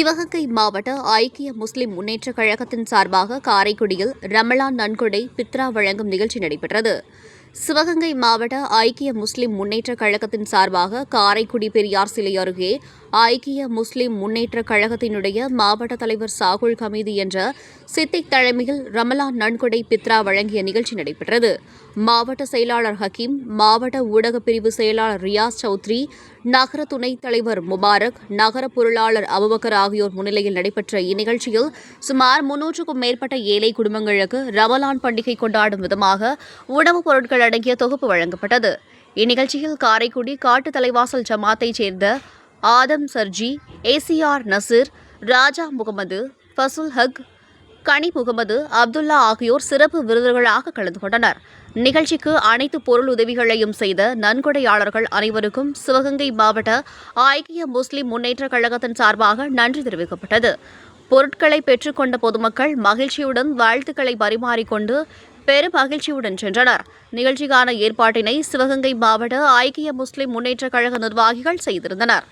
சிவகங்கை மாவட்ட ஐக்கிய முஸ்லிம் முன்னேற்றக் கழகத்தின் சார்பாக காரைக்குடியில் ரமலான் நன்கொடை பித்ரா வழங்கும் நிகழ்ச்சி நடைபெற்றது. சிவகங்கை மாவட்ட ஐக்கிய முஸ்லிம் முன்னேற்றக் கழகத்தின் சார்பாக காரைக்குடி பெரியார் சிலை அருகே ஐக்கிய முஸ்லிம் முன்னேற்றக் கழகத்தினுடைய மாவட்ட தலைவர் சாகுல் ஹமீது என்ற சித்திக் தலைமையில் ரமலான் நன்கொடை பித்ரா வழங்கிய நிகழ்ச்சி நடைபெற்றது. மாவட்ட செயலாளர் ஹக்கீம், மாவட்ட ஊடகப் பிரிவு செயலாளர் ரியாஸ் சௌத்ரி, நகர துணைத் தலைவர் முபாரக், நகர பொருளாளர் அபுபக்கர் ஆகியோர் முன்னிலையில் நடைபெற்ற இந்நிகழ்ச்சியில் சுமார் 300க்கும் மேற்பட்ட ஏழை குடும்பங்களுக்கு ரமலான் பண்டிகை கொண்டாடும் விதமாக உணவுப் பொருட்கள் அடங்கிய தொகுப்பு வழங்கப்பட்டது. இந்நிகழ்ச்சியில் காரைக்குடி காட்டு தலைவாசல் ஜமாத்தைச் சேர்ந்த ஆதம் சர்ஜி, ஏசிஆர் நசீர், ராஜா முகமது, ஃபசுல் ஹக், கனி முகமது, அப்துல்லா ஆகியோர் சிறப்பு விருந்தினர்களாக கலந்து கொண்டனர். நிகழ்ச்சிக்கு அனைத்து பொருள் உதவிகளையும் செய்த நன்கொடையாளர்கள் அனைவருக்கும் சிவகங்கை மாவட்ட ஐக்கிய முஸ்லிம் முன்னேற்றக் கழகத்தின் சார்பாக நன்றி தெரிவிக்கப்பட்டது. பொருட்களை பெற்றுக்கொண்ட பொதுமக்கள் மகிழ்ச்சியுடன் வாழ்த்துக்களை பரிமாறிக்கொண்டு பெரும் மகிழ்ச்சியுடன் சென்றனர். நிகழ்ச்சிக்கான ஏற்பாட்டினை சிவகங்கை மாவட்ட ஐக்கிய முஸ்லிம் முன்னேற்றக் கழக நிர்வாகிகள் செய்திருந்தனர்.